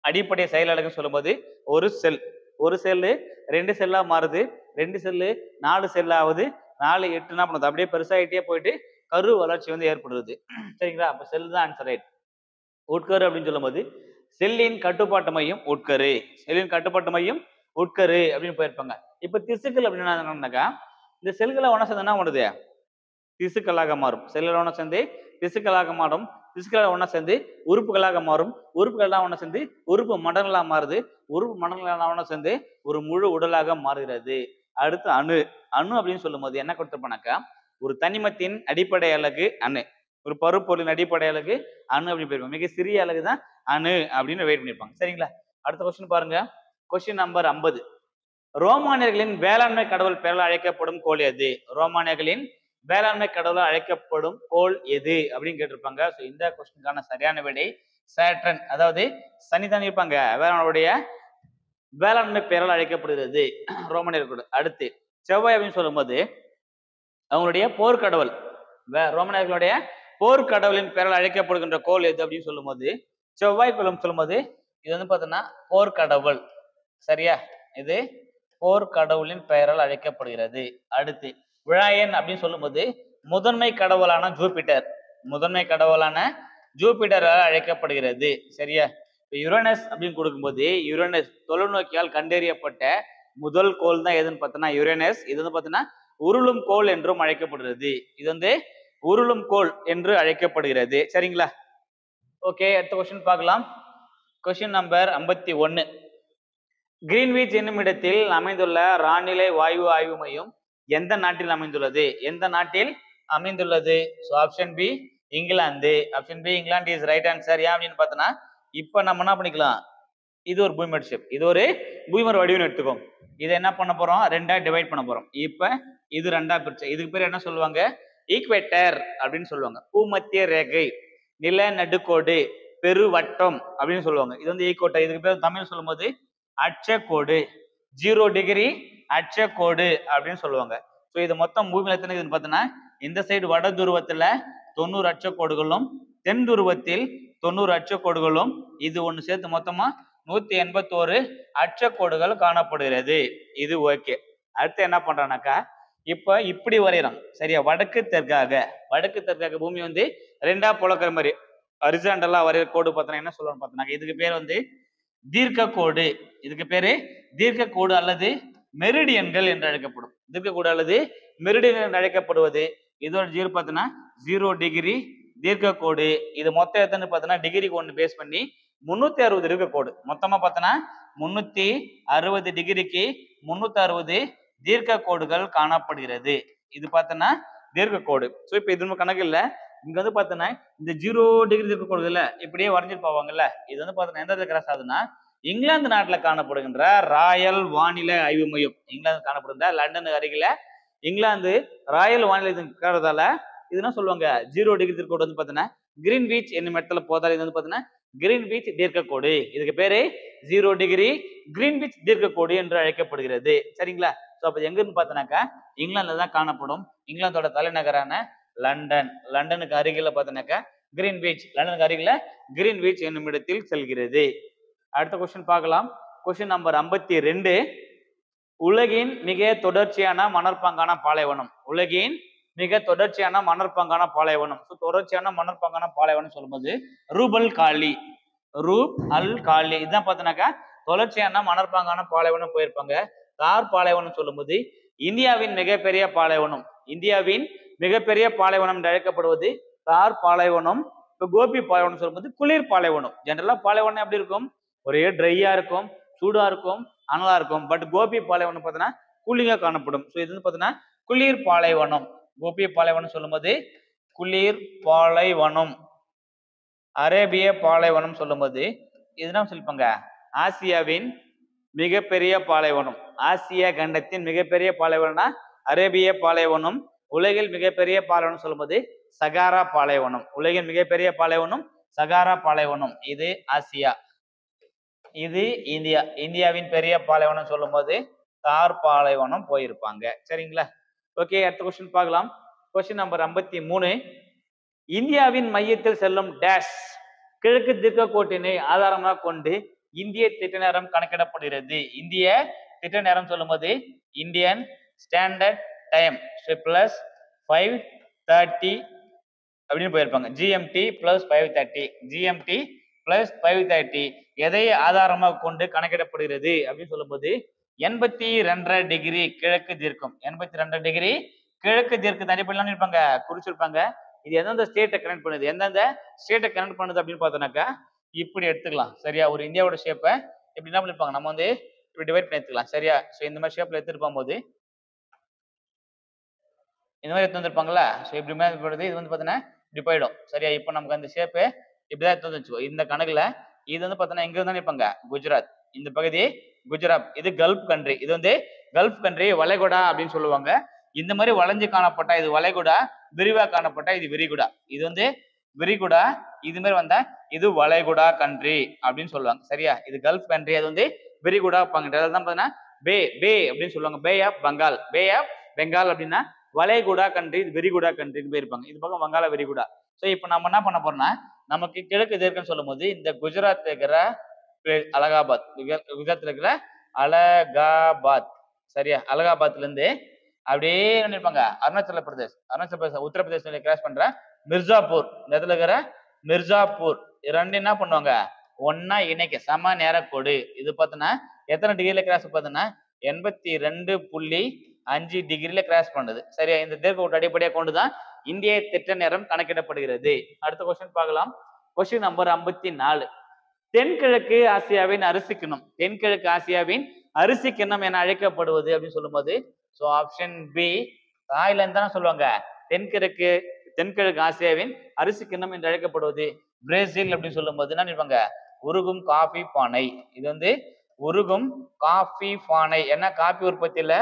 அடிப்படை செயலழகு சொல்லும்போது ஒரு செல், ஒரு செல்லு 2 செல்லா மாறுது, 2 செல்லு 4 செல்லாவது, 4 8 என்ன பண்ணுது, அப்படியே பெருசாயிட்டே போயிட்டு கரு வளர்ச்சி வந்து ஏற்படுறது. சரிங்களா? அப்ப செல் தான் ஆன்சர். ரைட். உட்கரு அப்படின்னு சொல்லும் போது செல்லின் கட்டுப்பாட்டு மையம் உட்கரு, செல்லின் கட்டுப்பாட்டு மையம் உட்கரு அப்படின்னு போயிருப்பாங்க. இப்ப திசுக்கள் அப்படின்னா என்னன்னாக்கா, இந்த செல்களை ஒண்ணா சேர்ந்து என்ன பண்ணுது, திசுக்களாக மாறும். செல்கள் ஒண்ணா சேர்ந்து திசுக்களாக மாறும், திசுக்கள் ஒண்ணா சேர்ந்து உறுப்புகளாக மாறும், உறுப்புகள்லாம் ஒண்ணா சேர்ந்து உறுப்பு மண்டலங்களா மாறுது, உறுப்பு மண்டலங்கள் ஒண்ணா சேர்ந்து ஒரு முழு உடலாக மாறுகிறது. அடுத்து அணு. அணு அப்படின்னு சொல்லும் போது என்ன கொடுத்துருப்பானாக்கா, ஒரு தனிமத்தின் அடிப்படை அலகு அணு, ஒரு பருப்பொருளின் அடிப்படை அலகு அணு அப்படின்னு போயிருப்பாங்க. மிக சிறிய அலகு தான் அணு அப்படின்னு வெயிட் பண்ணிருப்பாங்க. சரிங்களா? அடுத்த கொஸ்டின் பாருங்க. Question number 50. ரோமானியர்களின் வேளாண்மை கடவுள் பெயரால் அழைக்கப்படும் கோள் எது? ரோமானியர்களின் வேளாண்மை கடவுளால் அழைக்கப்படும் கோள் எது அப்படின்னு கேட்டிருப்பாங்க. ஸோ இந்த கொஸ்டினுக்கான சரியான விடை சேட்ரன், அதாவது சனிதான் இருப்பாங்க வேளாண்மையுடைய வேளாண்மை பெயரால் அழைக்கப்படுகிறது ரோமானியர்களோட. அடுத்து செவ்வாய் அப்படின்னு சொல்லும்போது அவங்களுடைய போர்க்கடவுள், ரோமானியர்களுடைய போர்க்கடவுளின் பெயரால் அழைக்கப்படுகின்ற கோள் எது அப்படின்னு சொல்லும்போது செவ்வாய் குலம் சொல்லும்போது இது வந்து பார்த்தோன்னா போர்க்கடவுள். சரியா? இது போர்க்கடவுளின் பெயரால் அழைக்கப்படுகிறது. அடுத்து விழாயன் அப்படின்னு சொல்லும்போது முதன்மை கடவுளான ஜூபிட்டர், முதன்மை கடவுளான ஜூபிட்டரால் அழைக்கப்படுகிறது. சரியா? யுரேனஸ் அப்படின்னு கொடுக்கும்போது யுரேனஸ் தொலைநோக்கியால் கண்டறியப்பட்ட முதல் கோள் தான் எதுன்னு பார்த்தோன்னா யுரேனஸ். இது வந்து பார்த்தோன்னா உருளும் கோள் என்றும் அழைக்கப்படுகிறது. இது வந்து உருளும் கோள் என்று அழைக்கப்படுகிறது. சரிங்களா? ஓகே, அடுத்த கொஸ்டின் பார்க்கலாம். Question number 51. கிரீன்விச் என்னும் இடத்தில் அமைந்துள்ள ராணிலை வாயு ஆய்வு மையம் எந்த நாட்டில் அமைந்துள்ளது? எந்த நாட்டில் அமைந்துள்ளது? So option B England. Option B England is right answer. ஏன் அப்படின்னு பார்த்தோன்னா இப்போ நம்ம என்ன பண்ணிக்கலாம், இது ஒரு பூமர் ஷேப், இது ஒரு பூமர் வடிவம் எடுத்துக்கோங்க. இதை என்ன பண்ண போறோம், ரெண்டா டிவைட் பண்ண போறோம். இப்ப இது ரெண்டா பிரிச்சு, இதுக்கு பேர் என்ன சொல்லுவாங்க, ஈக்வேட்டர் அப்படின்னு சொல்லுவாங்க. பூமத்திய ரேகை, நில நடுக்கோடு, பெருவட்டம் அப்படின்னு சொல்லுவாங்க. இது வந்து ஈக்வேட்டர். இதுக்கு பேர் தமிழ் சொல்லும் போது அச்சக்கோடு, 0 டிகிரி அச்சக்கோடு அப்படின்னு சொல்லுவாங்க. ஸோ இது மொத்தம் பூமியில எத்தனை இதுன்னு பார்த்தோன்னா, இந்த சைடு வட துருவத்துல 90 அச்சக்கோடுகளும், தென் துருவத்தில் 90 அச்சக்கோடுகளும், இது ஒண்ணு சேர்த்து மொத்தமா 181 அச்சக்கோடுகள் காணப்படுகிறது. இது ஓகே. அடுத்து என்ன பண்றானாக்கா, இப்ப இப்படி வரையறான் சரியா, வடக்கு தெற்காக. வடக்கு தெற்காக பூமி வந்து ரெண்டா புழக்கிற மாதிரி ஹரிசாண்டலா வரைகிற கோடு பார்த்தோன்னா என்ன சொல்லுவான்னு பார்த்தோம்னா, இதுக்கு பேர் வந்து தீர்க்க கோடு. இதுக்கு பேரு தீர்க்க கோடு அல்லது மெரிடியன்கள் என்று அழைக்கப்படும். தீர்க்க கோடு அல்லது மெரிடியன் என்று அழைக்கப்படுவது. இதோட ஜீரோ பார்த்தோன்னா 0 டிகிரி தீர்க்க கோடு. இது மொத்தம் எத்தனை பார்த்தோன்னா டிகிரிக்கு ஒன்று பேஸ் பண்ணி 360 தீர்க்க கோடு. மொத்தமா பார்த்தோன்னா 360 டிகிரிக்கு 360 தீர்க்க கோடுகள் காணப்படுகிறது. இது பார்த்தோன்னா தீர்க்க கோடு. ஸோ இப்போ இது நம்ம கணக்கு இல்லை. இங்க வந்து பார்த்தோன்னா இந்த 0 டிகிரி தீர்க்க கோடு இல்ல, இப்படியே வரைஞ்சிட்டு போவாங்கல்ல, இது வந்து பார்த்தோன்னா எந்த இடத்துல கிராஸ் ஆகுதுன்னா இங்கிலாந்து நாட்டில் காணப்படுகின்ற ராயல் வானிலை ஆய்வு மையம், இங்கிலாந்து காணப்படுகின்ற லண்டன் அருகில இங்கிலாந்து ராயல் வானிலை இருக்கிறதால இது என்ன சொல்லுவாங்க, 0 டிகிரி தீர்க்க கோடு வந்து பார்த்தோன்னா கிரீன்விச் என்னும் இடத்துல போதால் இது வந்து பார்த்தோன்னா கிரீன்விச் தீர்க்க கோடு. இதுக்கு பேரு 0 டிகிரி கிரீன்விச் தீர்க்க கோடு என்று அழைக்கப்படுகிறது. சரிங்களா? ஸோ அப்போ எங்க இருந்து பார்த்தோன்னாக்கா இங்கிலாந்துல தான் காணப்படும். இங்கிலாந்தோட தலைநகரான லண்டன், லண்டனுக்கு அருகில பார்த்தோன்னாக்கா கிரீன்விச், லண்டனுக்கு அருகில கிரீன்விச் என்னும் இடத்தில் செல்கிறது. அடுத்த கொஸ்டின் பார்க்கலாம். Question number 52. உலகின் மிக தொடர்ச்சியான மணற்பாங்கான பாலைவனம். உலகின் மிக தொடர்ச்சியான மணற்பாங்கான பாலைவனம். தொடர்ச்சியான மணற்பாங்கான பாலைவனம் சொல்லும்போது ரூபல் காலி, ரூப் அல் காலி, இதுதான் பார்த்தோன்னாக்கா தொடர்ச்சியான மணற்பாங்கான பாலைவனம் போயிருப்பாங்க. தார் பாலைவனம் சொல்லும்போது இந்தியாவின் மிகப்பெரிய பாலைவனம். இந்தியாவின் மிகப்பெரிய பாலைவனம் என்று அழைக்கப்படுவது தார் பாலைவனம். இப்போ கோபி பாலைவனம் சொல்லும்போது குளிர் பாலைவனம். ஜெனரலா பாலைவனம் எப்படி இருக்கும், ஒரே ட்ரையா இருக்கும், சூடா இருக்கும், அனலா இருக்கும். பட் கோபி பாலைவனம் பார்த்தோன்னா கூலிங்கா காணப்படும். ஸோ இது வந்து பார்த்தோன்னா குளிர் பாலைவனம். கோபி பாலைவனம் சொல்லும்போது குளிர் பாலைவனம். அரேபிய பாலைவனம் சொல்லும்போது இதுதான் சொல்லிப்பாங்க ஆசியாவின் மிகப்பெரிய பாலைவனம். ஆசிய கண்டத்தின் மிகப்பெரிய பாலைவனம்னா அரேபிய பாலைவனம். உலகில் மிகப்பெரிய பாலைவனம் சொல்லும்போது சகாரா பாலைவனம். உலகின் மிகப்பெரிய பாலைவனம் சகாரா பாலைவனம். இது ஆசியா, இது இந்தியா. இந்தியாவின் பெரிய பாலைவனம் சொல்லும் போது தார் பாலைவனம் போயிருப்பாங்க. சரிங்களா? ஓகே, அடுத்த கொஸ்டின் பார்க்கலாம். Question number 53. இந்தியாவின் மையத்தில் செல்லும் டேஷ் கிழக்கு தீர்க்க கோட்டினை ஆதாரமாக கொண்டு இந்திய திட்ட நேரம் கணக்கிடப்படுகிறது. இந்திய திட்ட நேரம் சொல்லும் போது இந்தியன் ஸ்டாண்டர்ட் டைம் பிளஸ் 5:30 அப்படின்னு போயிருப்பாங்க. ஜிஎம்டி பிளஸ் 5:30, ஜிஎம்டி பிளஸ் 5:30 எதை ஆதாரமாக கொண்டு கணக்கிடப்படுகிறது அப்படின்னு சொல்லும்போது 82.5 டிகிரி கிழக்கு தீர்க்கம். 82 டிகிரி கிழக்கு தீர்க்க அடிப்படையில் இருப்பாங்க குறிச்சிருப்பாங்க. இது எந்தெந்த ஸ்டேட்டை கனெக்ட் பண்ணுது, எந்தெந்த ஸ்டேட்டை கனெக்ட் பண்ணுது அப்படின்னு பார்த்தோன்னாக்கா இப்படி எடுத்துக்கலாம். சரியா? ஒரு இந்தியாவோட ஷேப்பை இப்படி என்ன பண்ணிருப்பாங்க, நம்ம வந்து இப்படி டிவைட் பண்ணி எடுத்துக்கலாம். சரியா? ஸோ இந்த மாதிரி ஷேப்ல எடுத்துட்டு போகும்போது இந்த மாதிரி எடுத்து வந்துருப்பாங்களா. ஸோ இப்படி மேற்படுது, இது வந்து பார்த்தீங்கன்னா இப்படி போயிடும். சரியா? இப்போ நமக்கு அந்த ஷேப்பு இப்படிதான் எடுத்து வந்து வச்சுக்கோ. இந்த கணக்குல இது வந்து பார்த்தீங்கன்னா எங்க இருந்தாலும் இருப்பாங்க குஜராத், இந்த பகுதி குஜராத். இது கல்ஃப் கண்ட்ரி, இது வந்து கல்ஃப் கண்ட்ரி, வளைகுடா அப்படின்னு சொல்லுவாங்க. இந்த மாதிரி வளைஞ்சு காணப்பட்டா இது வளைகுடா, விரிவா காணப்பட்டா இது விரிகுடா. இது வந்து விரிகுடா, இது மாதிரி வந்தா இது வளைகுடா கண்ட்ரி அப்படின்னு சொல்லுவாங்க. சரியா? இது கல்ஃப் கண்ட்ரி, அது வந்து விரிகுடா பங்கன். அதான் பார்த்தீங்கன்னா பே பே அப்படின்னு சொல்லுவாங்க. Bay of Bengal, bay of Bengal அப்படின்னா வளைகுடா கண்ட்ரி, விரிகுடா கண்ட்ரின்னு போயிருப்பாங்க. இது பக்கம் வங்காள விரிகுடா. ஸோ இப்போ நம்ம என்ன பண்ண போறோம்னா, நமக்கு கிழக்கு தீர்க்கம்னு சொல்லும் போது இந்த குஜராத் இருக்கிற அலகாபாத், குஜராத்ல இருக்கிற அலகாபாத். சரியா? அலகாபாத்ல இருந்து அப்படியே நினைப்பாங்க அருணாச்சல பிரதேஷ், அருணாச்சல பிரதேஷ் உத்தரப்பிரதேச கிராஸ் பண்ற மிர்சாப்பூர், இந்த இடத்துல இருக்கிற மிர்சாப்பூர், ரெண்டு என்ன பண்ணுவாங்க ஒன்னா இணைக்க சம நேர கோடு. இது பார்த்தோன்னா எத்தனை டிகிரில கிராஸ் பார்த்தோன்னா 82.5 டிகிரில கிராஸ் பண்ணுது. சரியா? இந்த தீர்க்க கோட்டு அடிப்படையாக கொண்டுதான் இந்திய திட்ட நேரம் கணக்கிடப்படுகிறது. அடுத்த கொஸ்டின் பார்க்கலாம். Question number 54. தென்கிழக்கு ஆசியாவின் அரிசி கிண்ணம். தென்கிழக்கு ஆசியாவின் அரிசி கிண்ணம் என அழைக்கப்படுவது அப்படின்னு சொல்லும் போது ஸோ ஆப்ஷன் பி தாய்லாந்து தானே சொல்லுவாங்க. தென்கிழக்கு தென்கிழக்கு ஆசியாவின் அரிசி கிண்ணம் என்று அழைக்கப்படுவது பிரேசில் அப்படின்னு சொல்லும்போது என்ன நினைப்பாங்க, உருகும் காஃபி பானை. இது வந்து உருகும் காஃபி பானை. ஏன்னா காஃபி உற்பத்தியில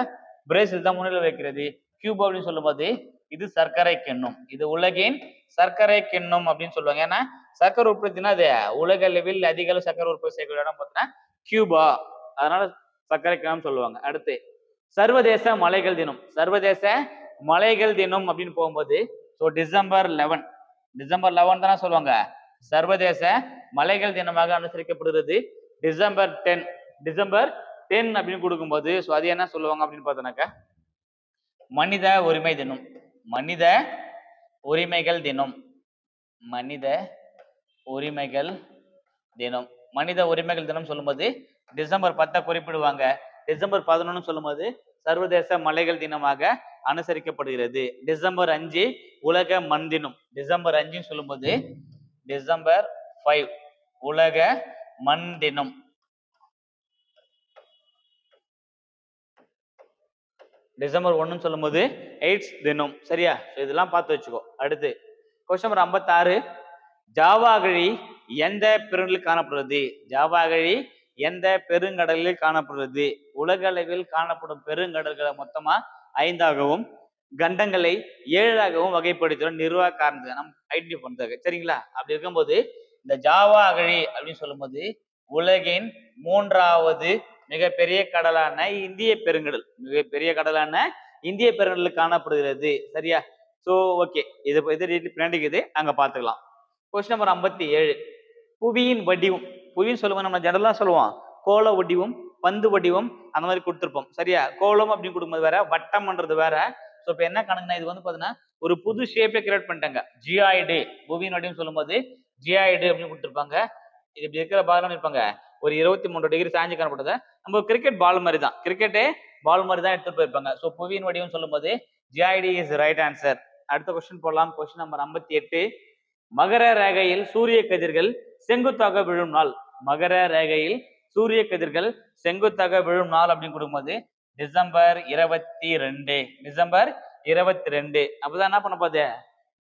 பிரேசில் தான் முன்னிலை வைக்கிறது. கியூபா அப்படின்னு சொல்லும்போது இது சர்க்கரை கிண்ணம். இது உலகின் சர்க்கரை கிண்ணம் அப்படின்னு சொல்லுவாங்க. ஏன்னா சர்க்கரை உற்பத்தினா அது உலக அளவில் அதிக அளவு சர்க்கரை உற்பத்தி செய்யக்கூடிய இடம் பார்த்தீங்கன்னா கியூபா. அதனால சர்க்கரை கிண்ணம் சொல்லுவாங்க. அடுத்து சர்வதேச மலைகள் தினம். சர்வதேச மலைகள் தினம் அப்படின்னு போகும்போது டிசம்பர் 11 தானே சொல்லுவாங்க. சர்வதேச மலைகள் தினமாக அனுசரிக்கப்படுகிறது டிசம்பர் 10 அப்படின்னு கொடுக்கும்போது அது என்ன சொல்லுவாங்க அப்படின்னு பார்த்தோம்னாக்கா மனித உரிமை தினம். மனித உரிமைகள் தினம். மனித உரிமைகள் தினம். மனித உரிமைகள் தினம் சொல்லும்போது டிசம்பர் 10 குறிப்பிடுவாங்க. டிசம்பர் 11 சொல்லும்போது சர்வதேச மலைகள் தினமாக அனுசரிக்கப்படுகிறது. டிசம்பர் 5 உலக மண் தினம். டிசம்பர் 5 சொல்லும்போது டிசம்பர் 5 உலக மண் தினம். டிசம்பர் 1 சொல்லும்போது எய்ட்ஸ் தினம். சரியா? இதெல்லாம் பார்த்து வச்சுக்கோ. அடுத்து கொஸ்டின் நம்பர் 56 ஜாவா அகழி எந்த பெருங்கடலில் காணப்படுகிறது? ஜாவா அகழி எந்த பெருங்கடலில் காணப்படுகிறது? உலக அளவில் காணப்படும் பெருங்கடல்களை மொத்தமா 5ஆகவும் கண்டங்களை 7ஆகவும் வகைப்படுத்தும் நிர்வாக காரணத்தை நம்ம ஐடென்டிஃபை பண்றாங்க. சரிங்களா? அப்படி இருக்கும்போது இந்த ஜாவா அகழி அப்படின்னு சொல்லும்போது உலகின் 3வது மிகப்பெரிய கடலான இந்திய பெருங்கடல். மிகப்பெரிய கடலான இந்திய பெருங்கடலில் காணப்படுகிறது. சரியா? சோ ஓகே, இது பின்னாடிக்குது அங்க பாத்துக்கலாம். கொஸ்டின் நம்பர் 57 புவியின் வடிவம். புவின்னு சொல்லுவோம் நம்ம ஜெனரலா சொல்லுவோம் கோள வடிவம், பந்து வடிவம் அந்த மாதிரி கொடுத்துருப்போம். சரியா? கோளம் அப்படின்னு கொடுக்கும்போது வேற, வட்டம்ன்றது வேற. ஸோ இப்போ என்ன கணக்குனா இது வந்து பாத்தீங்கன்னா ஒரு புது ஷேப்பை கிரியேட் பண்ணிட்டாங்க. ஜியாய்டு. புவியின் வடிவம் சொல்லும்போது ஜியாய்டு அப்படின்னு கொடுத்துருப்பாங்க. இது இப்படி இருக்கிற பால் இருப்பாங்க ஒரு 23 டிகிரி சாஞ்சு காணப்படுது. நம்ம கிரிக்கெட் பால் மாதிரி தான், கிரிக்கெட்டே பால் மாதிரி தான் எடுத்துட்டு போயிருப்பாங்க. ஸோ புவியின் வடிவம் சொல்லும்போது ஜியாய்டு இஸ் ரைட் ஆன்சர். அடுத்த கொஸ்டின் போடலாம். கொஸ்டின் நம்பர் 58 மகர ரேகையில் சூரிய கதிர்கள் செங்குத்தாக விழும் நாள். மகர ரேகையில் சூரிய கதிர்கள் செங்குத்தாக விழும் நாள் அப்படின்னு கொடுக்கும்போது டிசம்பர் 22. டிசம்பர் 22. அப்பதான் என்ன பண்ண போகுது,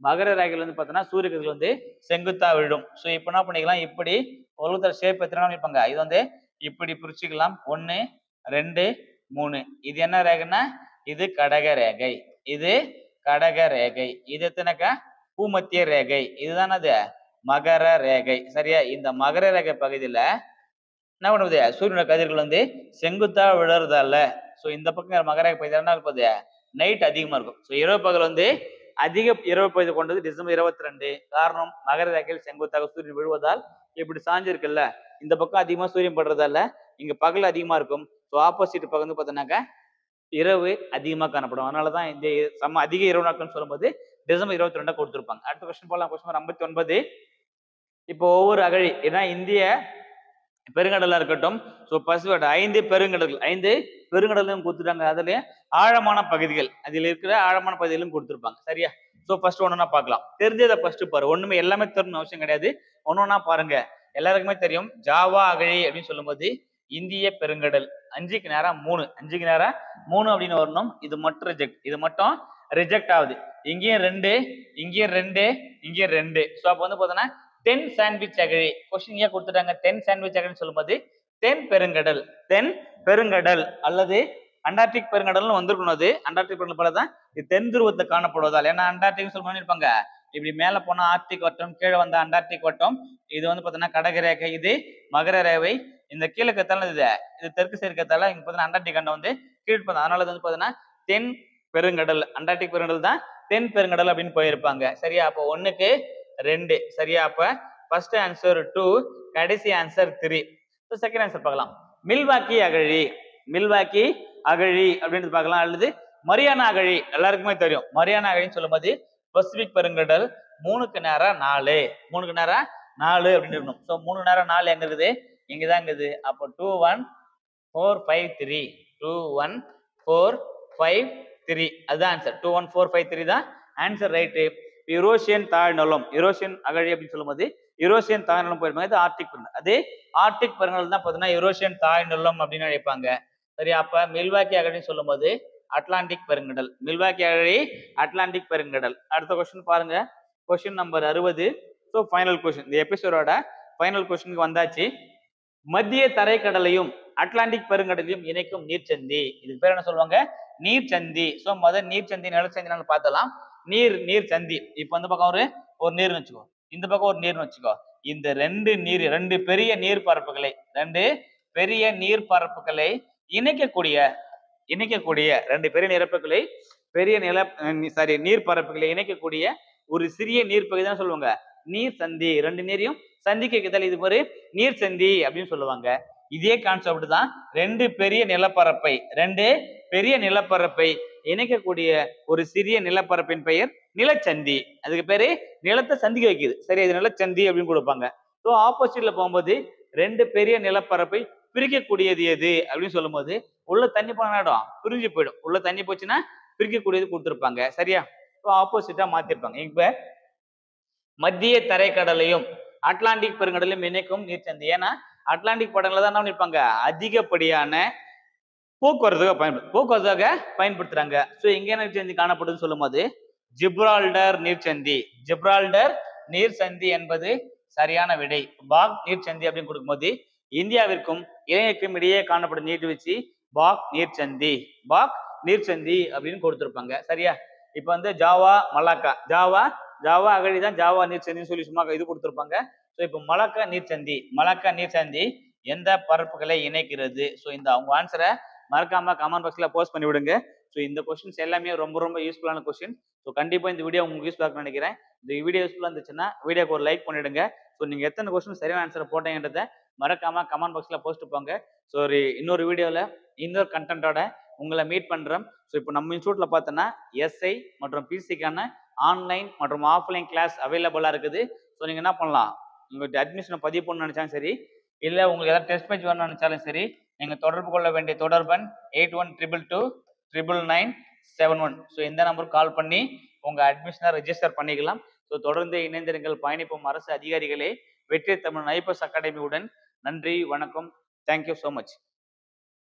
மகர ரேகையில் வந்து பார்த்தோன்னா சூரிய கதிர்கள் வந்து செங்குத்தா விழும். ஸோ இப்போ என்ன பண்ணிக்கலாம், இப்படி உலகத்தில் ஷேப் எத்தனை இருப்பாங்க, இது வந்து இப்படி பிரிச்சுக்கலாம். 1 2 3. இது என்ன ரேகைன்னா இது கடக ரேகை. இது கடக ரேகை. இது எத்தனைக்கா பூமத்திய ரேகை. இதுதான் அது மகர ரேகை. சரியா? இந்த மகர ரேகை பகுதியில என்ன பண்ணுவது, சூரியனோட கதிர்கள் வந்து செங்குத்தா விழுறதால ஸோ இந்த பக்கம் மகர ரேகை பகுதியில் என்ன இருப்பது, நைட் அதிகமா இருக்கும். ஸோ இரவு பகல் வந்து அதிக இரவு பகுதி கொண்டது டிசம்பர் 22. காரணம் மகர ரேகையில் செங்குத்தாக சூரியன் விழுவதால் இப்படி சாஞ்சிருக்குல்ல, இந்த பக்கம் அதிகமா சூரியன் படுறதால இங்க பகல் அதிகமா இருக்கும். ஸோ ஆப்போசிட் பக்கம் வந்து பார்த்தோன்னாக்கா இரவு அதிகமாக காணப்படும். அதனாலதான் இந்த அதிக இரவு நாட்கள் சொல்லும்போது டிசம்பர் 22 கொடுத்திருப்பாங்க. அடுத்த கொஸ்டின் போலாம். கொஸ்டின் நம்பர் 59 இப்போ ஒவ்வொரு அகழி ஏன்னா இந்திய பெருங்கடலா இருக்கட்டும், ஸோ பசிபிக் 5 பெருங்கடல்கள், 5 பெருங்கடலும் கொடுத்துட்டாங்க. அதுலயே ஆழமான பகுதிகள், அதில் இருக்கிற ஆழமான பகுதிகளும் கொடுத்திருப்பாங்க. சரியா? ஸோ ஃபர்ஸ்ட் ஒன்னொன்னா பார்க்கலாம். தெரிஞ்சதை ஃபர்ஸ்ட் பாரு. ஒண்ணுமே எல்லாமே தெரிஞ்ச அவசியம் கிடையாது. ஒன்னொன்னா பாருங்க. எல்லாருக்குமே தெரியும் ஜாவா அகழி அப்படின்னு சொல்லும்போது இந்திய பெருங்கடல். 5க்கு நேரா 3, 5க்கு நேரா 3 அப்படின்னு வரணும். இது மட்டும் ரிஜெக்ட், இது மட்டும் ரிஜெக்ட் ஆகுது. இங்கேயும் 2, இங்கேயும் 2, இங்கேயும் 2. ஸோ அப்போ வந்து பார்த்தோன்னா தென் சாண்ட்விச் அகழி. கொஸ்டின் ஏன் கொடுத்துட்டாங்க தென் சாண்ட்விச் அகழின்னு சொல்லும்போது தென் பெருங்கடல், தென் பெருங்கடல் அல்லது அண்டார்டிக் பெருங்கடல்னு வந்திருக்கணும். அது அண்டார்டிக் பெருங்கடல் போல தான் இது தென் துருவத்தை காணப்படுவதால். ஏன்னா அண்டார்டிக் சொல்ல இருப்பாங்க இப்படி மேல போனா ஆர்டிக் வட்டம், கீழே வந்த அண்டார்டிக் வட்டம். இது வந்து பாத்தீங்கன்னா கடகரேகை, இது மகர ரேகை. இந்த கீழே கத்தால இது தெற்கு சேர்க்கத்தால இங்க பாத்தீங்கன்னா அண்டார்டிக் கண்டம் வந்து கீழ்ப்பது. அதனால வந்து பாத்தீங்கன்னா தென் பெருங்கடல், அண்டார்டிக் பெருங்கடல் தான் தென் பெருங்கடல் அப்படின்னு போயிருப்பாங்க. சரியா? அப்போ 1க்கு 2. சரியா? அப்ப ஃபர்ஸ்ட் ஆன்சர் 2, கடைசி ஆன்சர் 3. செகண்ட் ஆன்சர் பார்க்கலாம். மில்வாக்கி அகழி. மில்வாக்கி அகழி அப்படின்னு பார்க்கலாம். அல்லது மரியானா அகழி. எல்லாருக்குமே தெரியும் மரியானா அகழின்னு சொல்லும்போது பசிபிக் பெருங்கடல். 3க்கு நேரா 4, 3க்கு நேரா 4 அப்படின்னு இருக்கணும். ஸோ 3 நேரா 4 எங்க இருக்குது, இங்கதான் இருக்குது. அப்போ 2 1 4 5 3, 2 1 4 5 3 அதுதான் ஆன்சர். 2 1 4 5 3 தான் ஆன்சர். ரைட்டு. யூரோசியன் தாழ்நிலம், யூரோசியன் அகழி அப்படின்னு சொல்லும்போது யூரோசியன் தாழ்நிலம் போயிருப்பாங்க. இது ஆர்டிக் பெருங்கடல். அதே ஆர்டிக் பெருங்கடல் தான் பார்த்தீங்கன்னா யூரோசியன் தாழ்நிலம் அப்படின்னு அழைப்பாங்க. சரி? அப்ப மில்வாக்கி அகழின்னு சொல்லும்போது அட்லாண்டிக் பெருங்கடல். மில்வாக்கி அழகி அட்லாண்டிக் பெருங்கடல். அடுத்த கொஸ்டின் பாருங்க. Question number 60. So final question. இந்த எபிசோடோட ஃபைனல் கொஸ்டினுக்கு வந்தாச்சு. மத்திய தரைக்கடலையும் அட்லாண்டிக் பெருங்கடலையும் இணைக்கும் நீர்ச்சந்தி. இதுக்கு பேர் என்ன சொல்லுவாங்க? நீர்ச்சந்தி. ஸோ முதல் நீர்ச்சந்தி நிலச்சந்தினாலும் பார்த்தலாம். நீர் சந்தி. இப்போ இந்த பக்கம் ஒரு நீர்னு வச்சுக்கோ, இந்த பக்கம் ஒரு நீர்னு வச்சுக்கோ. இந்த ரெண்டு பெரிய நீர்ப்பரப்புகளை இணைக்கக்கூடிய ரெண்டு பெரிய நீர்ப்பரப்புகளை இணைக்கக்கூடிய ஒரு சிறிய நீர்ப்பகுதி தான் சொல்லுவாங்க நீர் சந்தி. ரெண்டு நீரையும் சந்திக்க இது ஒரு நீர் சந்தி அப்படின்னு சொல்லுவாங்க. இதே கான்செப்ட் தான் ரெண்டு பெரிய நிலப்பரப்பை இணைக்கக்கூடிய ஒரு சிறிய நிலப்பரப்பின் பெயர் நிலச்சந்தி. அதுக்கு பேரு நிலத்தை சந்திக்க வைக்குது. சரி, அது நிலச்சந்தி அப்படின்னு கொடுப்பாங்க. ஸோ ஆப்போசிட்ல போகும்போது ரெண்டு பெரிய நிலப்பரப்பை பிரிக்கக்கூடியது எது அப்படின்னு சொல்லும் போது உள்ள தண்ணி போன இடம் பிரிஞ்சு போயிடும். உள்ள தண்ணி போச்சுன்னா பிரிக்கக்கூடியது கொடுத்துருப்பாங்க. சரியா? ஸோ ஆப்போசிட்டா மாத்திருப்பாங்க. இப்ப மத்திய தரைக்கடலையும் அட்லாண்டிக் பெருங்கடலையும் இணைக்கும் நீர்ச்சந்தி. ஏன்னா அட்லாண்டிக் படங்களை தான் என்ன நிற்பாங்க, அதிகப்படியான போக்குவரத்துக்காக பயன்படுத்துறாங்க. ஸோ எங்க நீர்ச்சந்தி காணப்படுதுன்னு சொல்லும் போது ஜிப்ரால்டர் நீர்ச்சந்தி என்பது சரியான விடை. பாக் நீர்ச்சந்தி அப்படின்னு கொடுக்கும்போது இந்தியாவிற்கும் இலங்கைக்கும் இடையே காணப்படும் நீர்வீழ்ச்சி பாக் நீர்ச்சந்தி அப்படின்னு கொடுத்திருப்பாங்க. சரியா? இப்ப வந்து ஜாவா அகழிதான் ஜாவா நீர்ச்சந்தின்னு சொல்லி சும்மா இது கொடுத்திருப்பாங்க. ஸோ இப்போ மலாக்கா நீர்ச்சந்தி எந்த பரப்புகளை இணைக்கிறது? ஸோ இந்த அவங்க ஆன்சரை மறக்காம கமெண்ட் பாக்ஸ்ல போஸ்ட் பண்ணி விடுங்க. ஸோ இந்த கொஸ்டின்ஸ் எல்லாமே ரொம்ப ரொம்ப யூஸ்ஃபுல்லான கொஸ்டின். ஸோ கண்டிப்பா இந்த வீடியோ உங்களுக்கு யூஸ்ஃபுல்லாக நினைக்கிறேன். இந்த வீடியோ யூஸ்ஃபுல்லாக இருந்துச்சுன்னா வீடியோக்கு ஒரு லைக் பண்ணிடுங்க. ஸோ நீங்க எத்தனை கொஸ்டின் சரியான ஆன்சரை போட்டீங்கன்றதை மறக்காம கமெண்ட் பாக்ஸ்ல போஸ்ட் போங்க. ஸோ இன்னொரு வீடியோல இன்னொரு கண்டென்ட்டோட உங்களை மீட் பண்றேன். ஸோ இப்போ நம்ம இன்ஸ்டியூட்ல பார்த்தோன்னா எஸ்ஐ மற்றும் பிசிக்கான ஆன்லைன் மற்றும் ஆஃப்லைன் கிளாஸ் அவைலபிளா இருக்குது. ஸோ நீங்க என்ன பண்ணலாம், உங்கள்கிட்ட அட்மிஷனை பதிவு பண்ணணும்னு நினைச்சாலும் சரி, இல்லை உங்களுக்கு ஏதாவது டெஸ்ட் பேட்ச் வேணும்னு நினைச்சாலும் சரி, நீங்கள் தொடர்பு கொள்ள வேண்டிய தொடர்பன் 8122299971. ஸோ இந்த நம்பருக்கு கால் பண்ணி உங்கள் அட்மிஷனை ரெஜிஸ்டர் பண்ணிக்கலாம். ஸோ தொடர்ந்து இணைந்திருங்கள், பயணிப்போம் அரசு அதிகாரிகளே. வெற்றி தமிழ் ஐபிஎஸ் அகாடமியுடன். நன்றி, வணக்கம். Thank you so much.